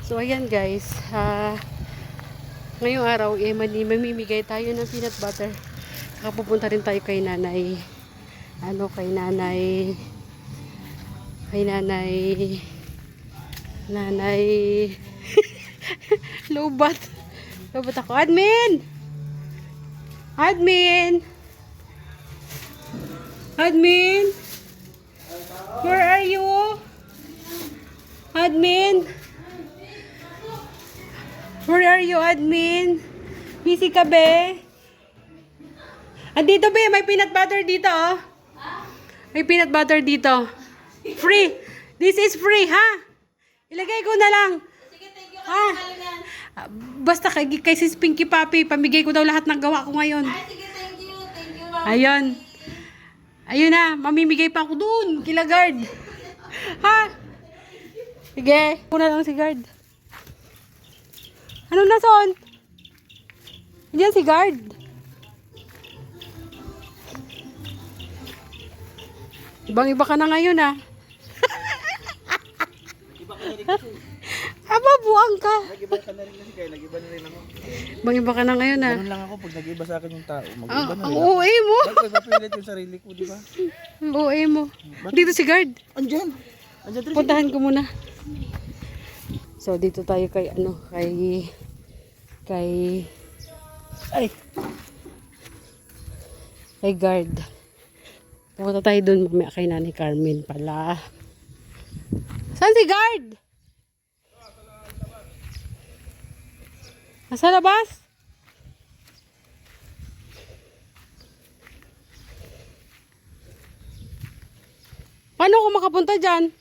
So, ayan guys. Ngayong araw, mamimigay tayo ng peanut butter. Pupunta rin tayo kay nanay. Nanay Lobat. Lobat ako. Admin! Where are you? Admin? Where are you, admin? Busy ka, be? Andito, be. May peanut butter dito, oh. May peanut butter dito. Free. This is free, ha? Ilagay ko na lang. Sige, thank you. Ha? Basta kay sis Pinky Papi, pamigay ko daw lahat ng gawa ko ngayon. Ay, sige, thank you. Thank you, ma'am. Ayun. Ayun na, mamimigay pa ako dun, kila guard. Ha? Sige, kuna lang si guard. Anong nason? Diyan si guard. Ibang-iba ka na ngayon, ha? Iba ka na rin kasi. Aba, buwang ka. Nag-iba ka na rin kasi kaya nag-iba na rin ako. Ibang-iba ka na ngayon, ha? Ganun lang ako pag nag-iba sa akin yung tao. Mag-iba na Ang rin ako. OA mo. Bakit mapilit yung sarili ko, di ba? Ang OA mo. Dito si guard. Andyan. Andyan rin. Puntahan ko muna. So, dito tayo kay guard. Pupunta tayo dun mamaya kay Nanay Carmen pala. Saan si guard? Nasa labas? Paano ako makapunta dyan?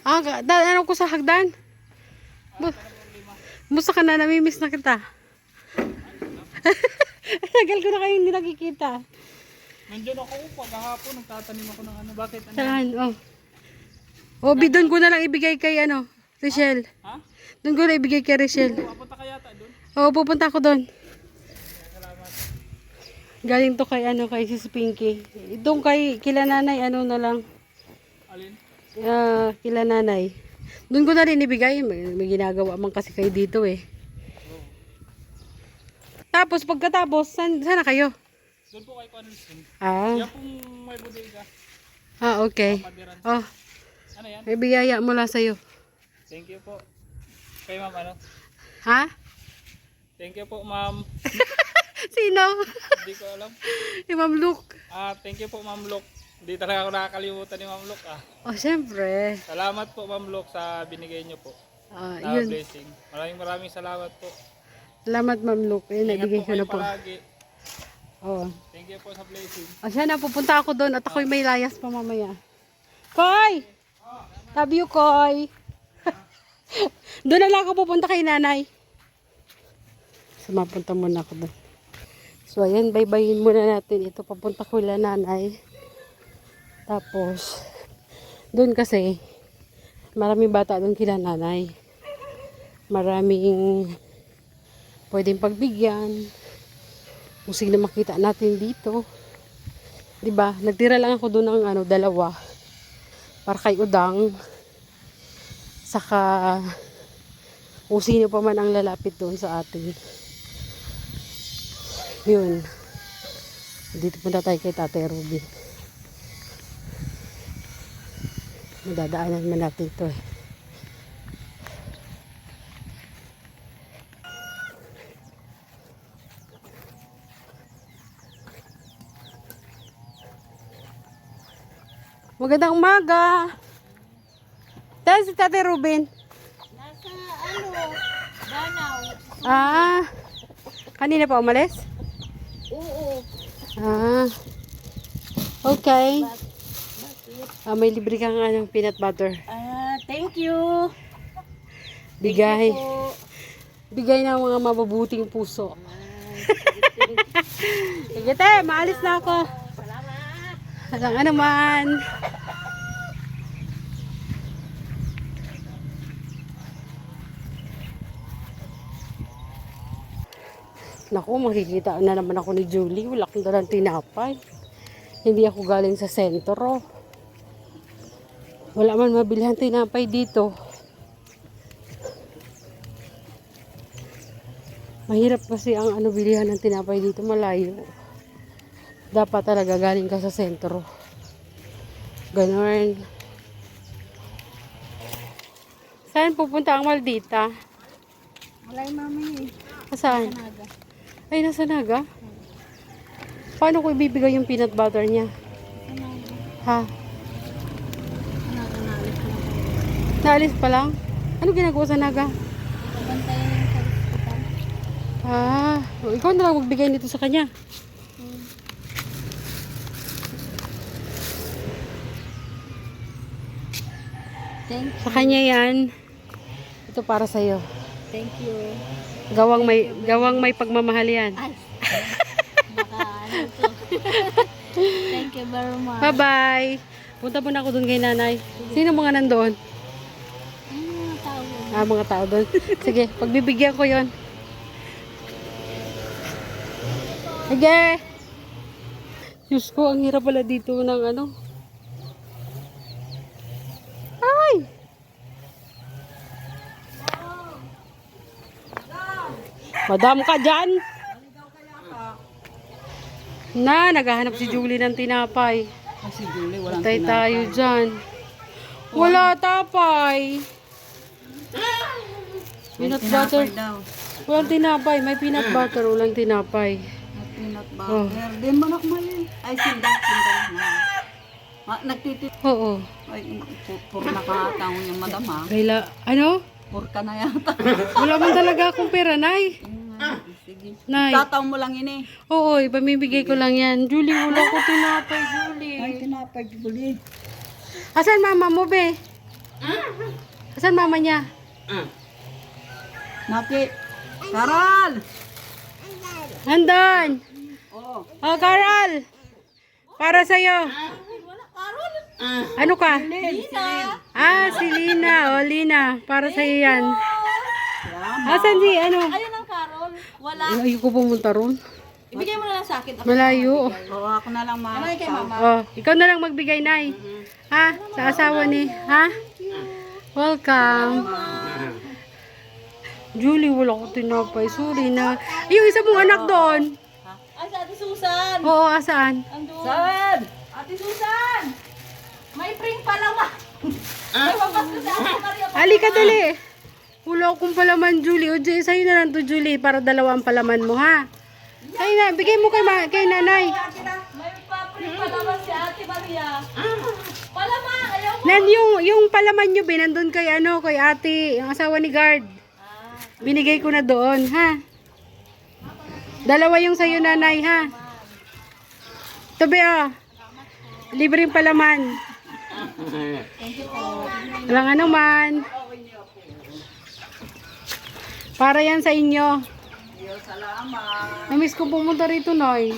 Ano ko sa hagdan? Musta ka na, namimiss na kita. Tagal ko na kayo hindi nakikita. Nandiyan ako pagkahapon, nagtatanim ako ng ano. Bakit? Ano? Saan? Oh, doon ko na lang ibigay kay Rachel. Ha? Doon ko na ibigay kay Rachel. Papunta ka yata doon? Oo, pupunta ako doon. Galing to kay Sis Pinky. Doon kila nanay, na lang. Alin? Kila nanay. Doon ko na rin ibigay. May ginagawa man kasi kayo dito eh. Tapos pagkatapos, saan na kayo? Doon po kay Conelson. Ah. Yan pong may bodega. Okay. Padiran. Oh, Ano yan? may biyaya mula sa'yo. Thank you po. Kay ma'am ano? Ha? Thank you po ma'am. Sino? Hindi ko alam. Si Ma'am Luke. Thank you po ma'am Lok. Hindi talaga ako nakakalimutan ni ma'am Lok Oh, syempre. Salamat po ma'am Lok sa binigay niyo po. Na Yun. blessing. Maraming salamat po. Salamat, Ma'am Luke. Ayun, Ingat nabigay po ko na kayo po. palagi. Oh. Thank you po sa blessing. Siya na, pupunta ako doon at ako'y may layas pa mamaya. Koy! Love you, Koy! Doon na lang ako pupunta kay nanay. So, mapunta muna ako doon. So, ayan, bye-byein muna natin. Ito, papunta ko ila nanay. Tapos, doon kasi, maraming bata doon kila nanay. Maraming pwedeng pagbigyan. Kung sino makita natin dito. 'Di ba? Nagtira lang ako doon ng dalawa. Para kay Udang. Saka kung sino pa man ang lalapit doon sa atin. Yun. Dito punta tayo kay Tatay Ruby. Madadaanan man natin ito eh. Magandang umaga. Dahil si Tatay Ruben. Nasa, Danaw. Kanina pa umalis? Oo. Okay. May libre kang peanut butter. Thank you. Bigay. Thank you po. Bigay ng mga mababuting puso. Sige te, maalis na ako. Salamat. Walang anuman. Naku, makikita na naman ako ni Julie. Wala akong dalang tinapay. Hindi ako galing sa sentro. Wala man mabilhan tinapay dito. Mahirap kasi ang bilihan ng tinapay dito, malayo. Dapat talaga galing ka sa sentro. Ganon. Saan pupunta ang Maldita? Malay mami. Saan? Naga. Ay, nasa Naga? Paano ko ibibigay yung peanut butter niya? Ha? Naalis pa lang? Ano ginagawa sa Naga? Bantayan yung sa hospital. Ah, ikaw na lang magbigay nito sa kanya. Thank Sa kanya yan. Ito para sa'yo. Thank you. Gawang may pagmamahal yan. Ay. Baka ano to. Thank you very much. Bye-bye. Punta muna ako dun kay nanay. Sino mga nandoon? Ano mga tao? Mga tao doon. Sige, pagbibigyan ko yon. Sige. Diyos ko, ang hirap pala dito ng ano. Ay! Madam ka dyan? Naghahanap si Julie ng tinapay. Si Julie, walang Patay tayo dyan. Wala tapay. Peanut butter. daw. Walang tinapay. May peanut butter. Walang tinapay. Peanut Oh. Di mo nakmali. Ay, sindak. Nagtitit. Oo. Ay, puro nakataon yung madam ha. Kaila, ano? Puro ka na yata. Wala man talaga akong pera, Nay. Sige. Nay. Tataon mo lang ini. Oo, ipamimigay ko lang yan. Julie, wala ko tinapay, Julie. tinapay, Julie. Asan mama mo, be? Asan mama niya? Naki. Karal! Andun. Oh. Oh, Carol. Para sa'yo. Ano ka? Si Lina. Oh, Lina. Para sa'yo yan. Asan si, ano? Ayun ang Carol. Wala. Ayoko pumunta ron. Ibigay mo na lang sa akin. Malayo. Oo, ako na lang Ano yung kay mama? Oh, ikaw na lang magbigay, Nay. Ha? Sa asawa ni, ha? Welcome. Julie, wala ko tinapay. Sorry na. Yung isa mong anak doon. Ay, sa Ate Susan. Oo, asaan? Andun. Saan? Ate Susan! May pring palaman. May papasko sa Ate Maria. Halika, dali. Wala akong palaman, Julie. O, sa'yo na lang to, Julie, para dalawa ang palaman mo, ha? Sa'yo na. Bigay mo kay nanay. May papring palaman si Ate Maria. Palaman! Ayaw mo. Nan, yung palaman nyo, nandun kay, kay ate, yung asawa ni guard. Binigay ko na doon, ha? Dalawa yung sa'yo, nanay, ha? Tabi, libreng palaman. Walang ano man. Para yan sa inyo. Salamat. Namiss ko pumunta rito, Noy.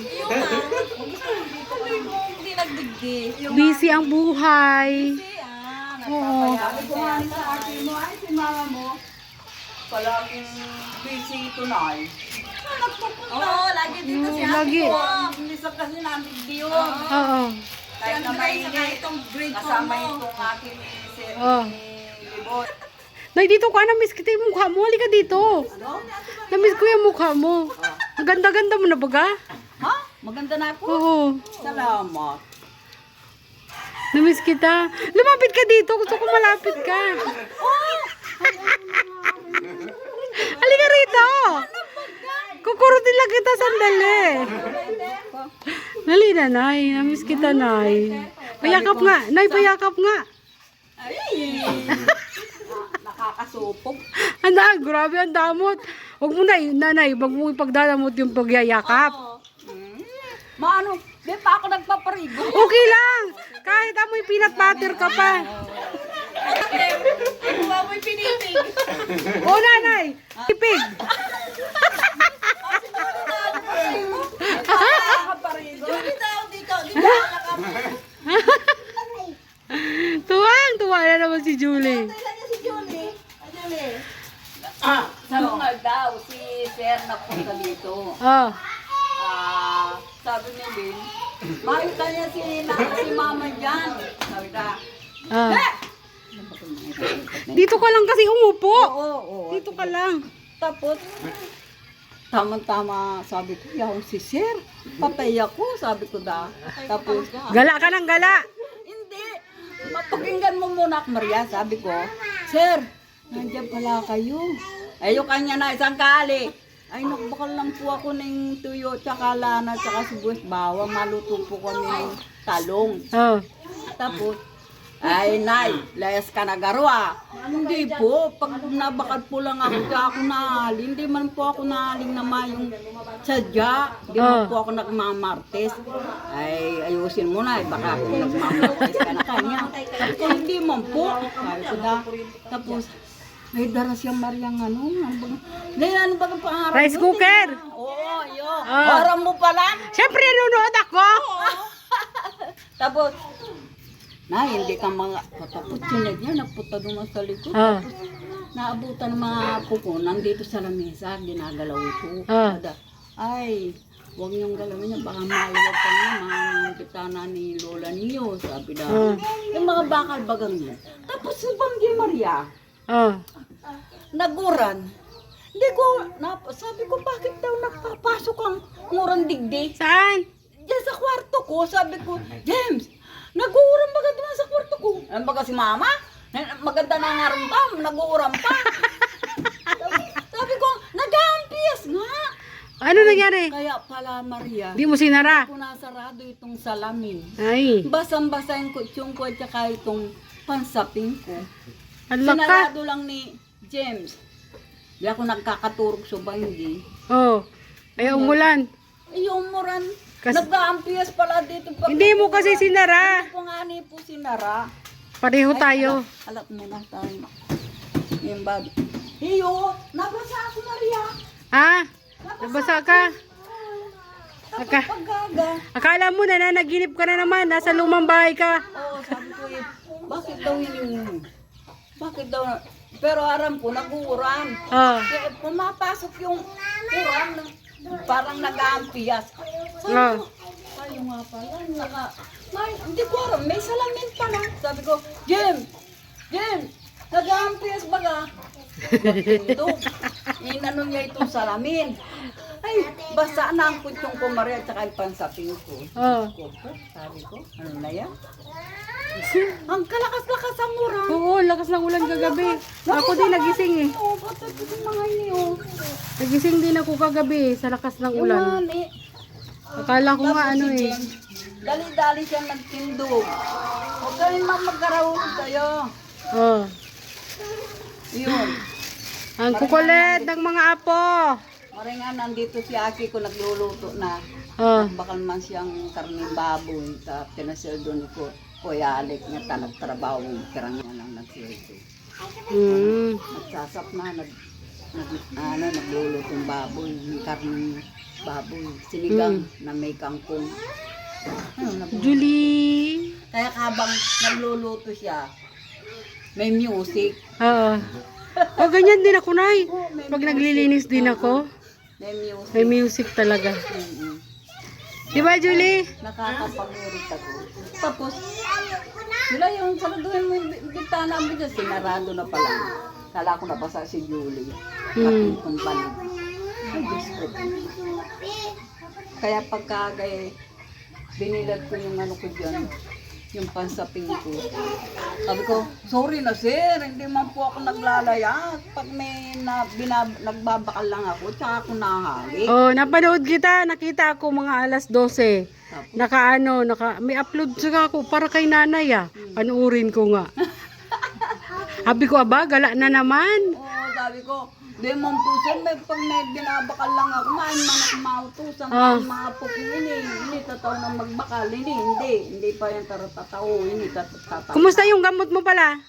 Hindi nagdigdi. Busy ang buhay. Oo. Sabi ko nga sa ate mo, ay si mama mo. Palaging busy tunay. Oo, lagi dito si Ate Lagi. ko. Minsan kasi namin diyo. Oo. Kahit na may itong grade kasama itong aking sir Oh. ni Libot. Noy, dito ka. Namiss kita yung mukha mo. Halika dito. Namiss ko yung mukha mo. Ang ganda-ganda mo na baga. Ha? Maganda na ako? Oo. Salamat. Namiss kita. Lumapit ka dito. Gusto ko malapit ka. Halika rito. Kukurutin lang kita sandali. Dali na, Nay. Namiss kita, Nay. Payakap nga. Nay, payakap nga. Ay! Nakakasupog. Anda, grabe ang damot. Huwag mo na, nanay. Huwag mo ipagdadamot yung pagyayakap. Maano? Di pa ako nagpaparigo. Okay lang. Kahit amoy peanut butter ka pa. Kuha mo'y pinitig. O, nanay. Ipig. Nakaparigo. Hindi daw dito. Di ba nakap? Tuwang-tuwa na naman si Julie. Kailan niya si Julie? Ay, Julie. Sa mga daw, si Sir napunta dito. Oh. Sabi niya din, makita niya si mama dyan. Sabi ka, Ah. Dito ka lang kasi umupo. Oo. Dito ka lang. Tapos, tama-tama, sabi ko, yaw si Sir. Patay ako, sabi ko da. Tapos, Gala ka ng gala. hindi. Mapakinggan mo muna, Maria, sabi ko. Sir, nandiyan pala kayo. Ayo kanya na isang kali. Ay, nagbakal lang po ako ng tuyo, tsaka lana, tsaka sibuyas bawang. Maluto po kami ng talong. Oh. Tapos, ay, nay, layas ka na garwa. Hindi po, pag nabakal po lang ako, di ako nahaling. Hindi man po ako nahaling na mayong sadya. Hindi man po ako nagmamartes. Ay, ayusin mo na, baka ako nagmamartes ka na kanya. Sabi ko, hindi man po. Sabi ko da. Tapos, may dara siyang Mariang ano ba ang pangarap? Rice mo? cooker. Oo, yun. Ah. Oram mo pala. Siyempre, nanonood ako. Tapos, na, hindi ka mga patapot sinad niya, napunta naman sa likod. Ah. Tapos, naabutan ng mga puko, nandito sa lamesa, ginagalaw ito. Ah. Ay, huwag niyong galawin niya, baka maliwag pa niya, mga kitana ni Lola niyo, sabi na. Ah. Yung mga bakal bagang niya. Tapos, si Banggi Maria, Oh. naguran. Hindi ko, sabi ko, bakit daw nagpapasok ang murang digdi? Saan? Diyan sa kwarto ko, sabi ko, James, nag-uuram baga doon sa kwarto ko. Ano baga si mama? Maganda na nga ramdam, nag-uuram pa. Sabi ko, nag-aampias nga. Ano nangyari? Kaya pala, Maria, Di mo sinara. ko nasarado itong salamin. Ay. Basang-basahin ko yung ko at saka itong pansapin ko. Ang laka. Sinarado lang ni James. Di ako nagkakaturog sa banggi. Oh. Ay, umulan. Yung muran, Kasi- nag-aampias pala dito. Hindi mo kasi sinara. Hindi ko nga ni po sinara. Pareho tayo. Alat mo na tayo. Yung bag. Iyo, nabasa ako, Maria. Ah? Nabasa ka? Tapos Aka- paggaga. Akala mo na naginip ka na naman. Nasa lumang bahay ka. Oo, sabi ko eh, bakit daw yun? Bakit daw? Pero aram ko, nag-uuran. Oh. Kaya pumapasok yung uran, parang nag-aampias. Sabi Oh. ko, ayaw nga pala, hindi ko aram, may salamin pala. Sabi ko, Jem, nag-aampias baga? Pindog. Inano niya itong salamin. Ay, basa na ang kutsong ko, Maria, at saka yung pansapin ko. Oh. Sabi ko, ano na yan? Ang kalakas-lakas ang uran. Oo, lakas ng ulan kagabi. Ako din nagising eh. Oo, ba't yung mga iniyo? Nagising din ako kagabi sa lakas ng ulan. Ulan eh. Akala ko nga ano eh. Dali-dali siya nagtindog. Huwag ka rin magkarawag tayo. Oh. Yun. Ang kukulit ng mga apo. Maringan nandito si Aki ko nagluluto na. Oh. Bakal man siyang karning baboy. Sa pinasweldo ni ko. Kuya Alec na nagtrabaho. Kirang niya lang nagsweldo. Nagsasap na. Nagluluto ng baboy. Ng karning baboy. Sinigang na may kangkong. Julie. Kaya habang nagluluto siya, may music. Oo. O ganyan din ako, Nay. Pag naglilinis din ako, May music. may music talaga. Di ba, Julie? Nakakapag-urit ako. Tapos, sila yung saraduhin mo yung bintana mo dyan, sinarado na pala. Kala ko nabasa si Julie. Kapitong balig. Ay, Diyos ko. Kaya pagka binilad ko yung ano ko dyan, yung pansaping ko. Sabi ko, sorry na sir, hindi man po ako naglalayas. Pag may nagbabakal lang ako, tsaka ako nahalik. Oh, napanood kita. Nakita ako mga alas 12. May upload saka ako para kay nanay ah. Panuurin ko nga. Sabi ko, aba, gala na naman. Oo, sabi ko, di mo po sir, pag may binabakal lang ako, main man ako mautusan, mga pukin hindi tataw na magbakal, hindi pa yan tataw, hindi tataw. Kumusta yung gamot mo pala?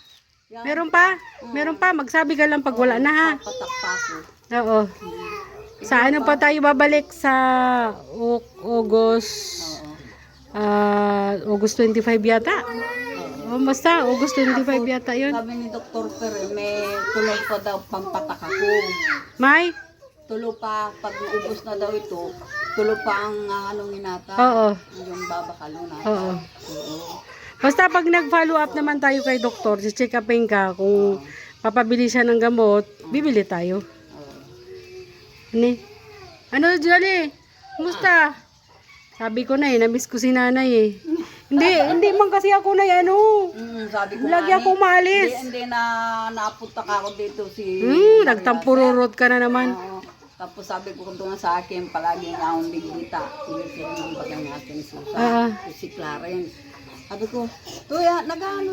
Meron pa? Meron pa? Magsabi ka lang pag wala na ha. Patakpako. Oo. Sa ano pa tayo babalik? Sa August, August 25 yata. O basta, August 25 yata yun. Sabi ni Dr. Pere, may tuloy pa daw pampatak ako. May? Tulo pa, pag naubos na daw ito, tulo pa ang anong inata. Oo. Yung babakalo na. Oo. Oo. Basta pag nag-follow up naman tayo kay doktor, check upin ka kung papabili siya ng gamot, bibili tayo. Ano, Jolie? Kumusta? Sabi ko na namiss ko si nanay eh. Hindi man kasi ako na Sabi ko lagi ako umalis. Hindi na napunta ka ako dito si... Nagtampururot ka na naman. Oo. Tapos sabi ko doon sa akin, palagi nga akong bigita. Sinisira ng bagang natin si Susan, si Clarence. Sabi ko, Tuya, nag-ano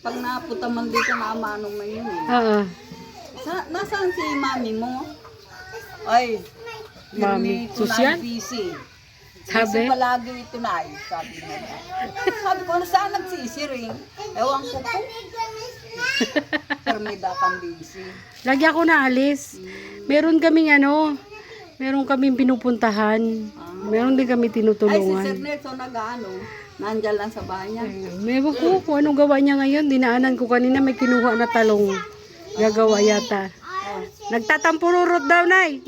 pag napunta man dito na amanong na yun eh. Nasaan si mami mo? Ay, Mami, Susan? Busy. Sabi? Kasi palagi ito na ay, sabi nila. Sabi ko, saan nagsisiring? Ewan ko po. Permida kang busy. Lagi ako naalis. Meron kaming pinupuntahan. Meron din kami Ay, si tinutulungan. Sir Nelson nag-ano, nandyan lang sa bahay niya. Meron ko kung anong gawa niya ngayon. Dinaanan ko kanina may kinuha na talong. Gagawa yata. Nagtatampururot daw, Nay.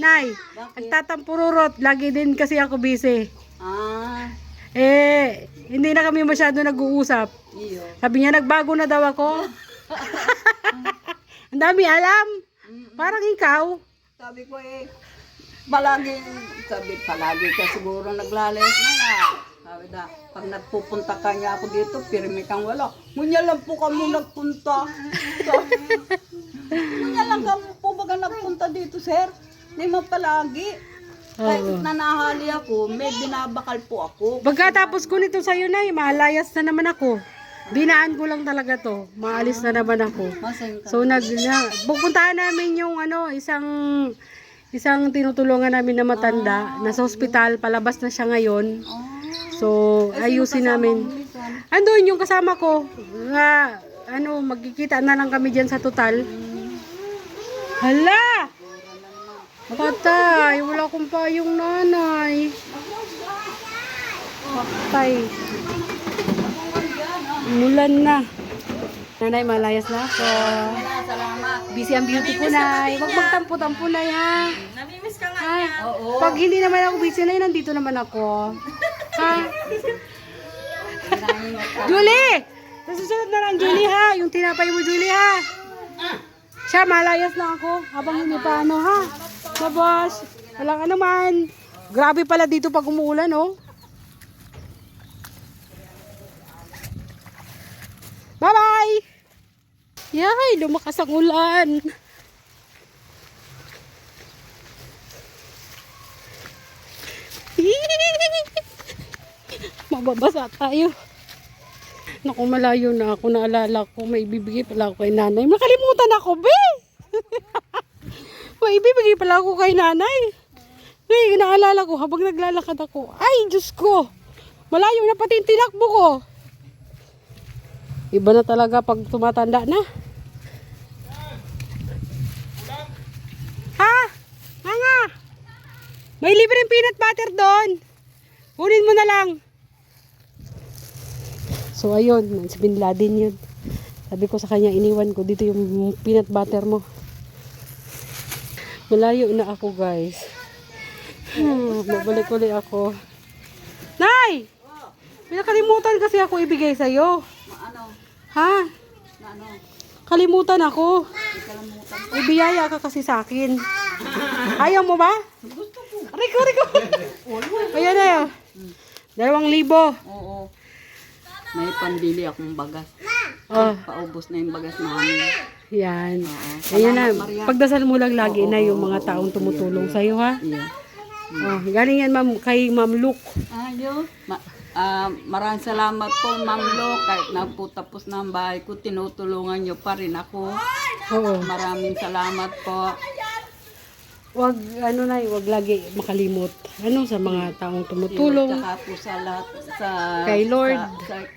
Nagtatampururot. Lagi din kasi ako busy. Hindi na kami masyado nag-uusap. Iyo. Sabi niya, nagbago na daw ako. Ang dami alam. Parang ikaw. Sabi ko palagi ka siguro naglalayas na nga. Sabi na, pag nagpupunta ka niya ako dito, pirmi kang wala. Ngunya lang po kami nagpunta. Ngunya lang kami po baga nagpunta dito, sir. Hindi mo palagi. Kahit nanahali ako, may binabakal po ako. Pagkatapos ko nito sa'yo na, malayas na naman ako. Dinaan ko lang talaga to. Maalis na naman ako. Masan ka? So pupuntahan namin yung isang tinutulungan namin na matanda, nasa ospital, palabas na siya ngayon. So ayusin namin. Andun yung kasama ko. Magkikita na lang kami diyan sa total. Hala! Patay, wala akong payong nanay. Patay. Mulan na. Nanay, malayas na ako. Salamat. Busy ang beauty ko, Nay. Huwag magtampo-tampo, Nay, ha? Namimiss ka nga Ha? niya. Oo. Pag hindi naman ako busy, Nay, nandito naman ako. Ha? Julie! Sa susunod na lang, Julie, ha? Yung tinapay mo, Julie, ha? Siya, malayas na ako. Habang hindi pa ano, ha? Mabos. Walang ano man. Grabe pala dito pag umuulan, oh. Bye-bye! Yay, lumakas ang ulan. Mababasa tayo. Naku, malayo na ako. Naalala ko, may ibibigay pala ako kay nanay. Nakalimutan ako, be! May ibibigay pala ako kay nanay. Ngayon, naalala ko habang naglalakad ako. Ay, Diyos ko! Malayo na pati yung tinakbo ko. Iba na talaga pag tumatanda na. Ha? Nga. May libreng peanut butter doon. Kunin mo na lang. So ayun, si Bin Laden yun. Sabi ko sa kanya, iniwan ko dito yung peanut butter mo. Malayo na ako, guys. Babalik ulit ako. Nay! May nakalimutan kasi ako ibigay sa'yo. Ano? Ha? Ano? Kalimutan ako. Ibiyaya ka kasi sa akin. Ayaw mo ba? Gusto ko. Riko. Ayan na yun. 2,000. Oo. May pandili akong bagas. Oh, Paubos na yung bagas namin. yan. Oo. Ayan na. Salamat, Maria. Pagdasal mo lang lagi na yung mga taong tumutulong sa'yo, ha? Iya. Oh, galing yan, ma'am, kay Ma'am Luke. Ayun. Maraming salamat po, Ma'am Lo. Kahit na po tapos na ang bahay ko, tinutulungan niyo pa rin ako. Oo. Maraming salamat po. Wag lagi makalimot. Sa mga taong tumutulong. Tsaka po sa lahat, Kay Lord.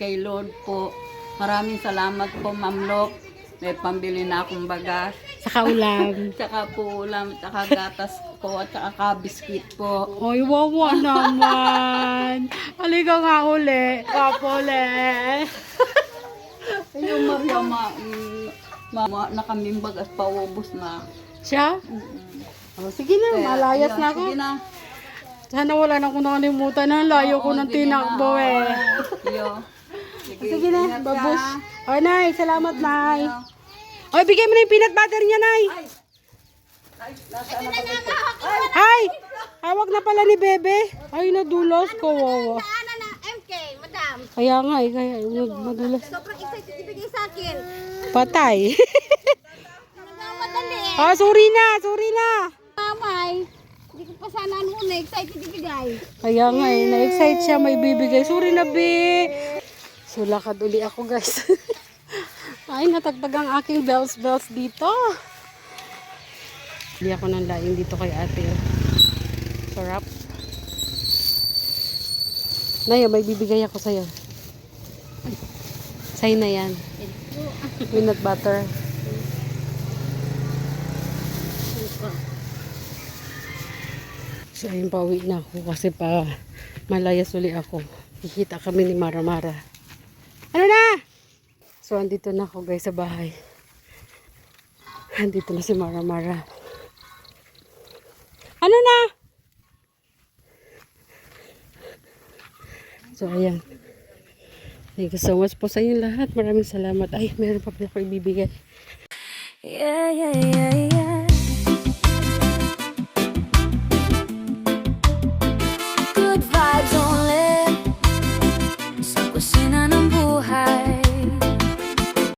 Kay Lord po. Maraming salamat po, Ma'am Lo. May pambili na akong bagas. Sa kaulam. Tsaka po ulam, tsaka gatas po, at tsaka biscuit po. Ay, wawa naman. Halika nga uli. Kapole. Yung Maria, na kaming bagas, paubos na. Siya? Oh, sige na, malayas na ako. Sige na. Sana wala na akong nakalimutan na. Layo ko ng sige na. tinakbo eh. Iyo. Sige na, babus. O, Nay, salamat, Nay. O, bigay mo na yung peanut butter niya, Nay. Ay! Hawag na pala ni Bebe. Ay, nadulas ko, wawa. Ana na, MK, madam. Kaya nga, kaya nadulas. Sobrang excited ibigay sa akin. Patay. Nagmamadali eh. Ah, sorry na, sorry na. Mamay, hindi ko pa sana ano excited ibigay. Kaya nga na-excite siya, may bibigay. Sorry na, Be. So, lakad uli ako, guys. Ay, natagtag ang aking bells dito. Hindi ako ng laing dito kay ate. Sarap. Naya, may bibigay ako sa'yo. Sa'yo na yan. Peanut butter. So, ayun, pauwi na ako kasi pa malayas uli ako. Kikita kami ni Mara Mara. Ano na? So, andito na ako, guys, sa bahay. Andito na si Mara Mara. Ano na? So, ayan. Thank you so much po sa inyo lahat. Maraming salamat. Ay, meron pa pala ako ibibigay. Yeah, yeah, yeah.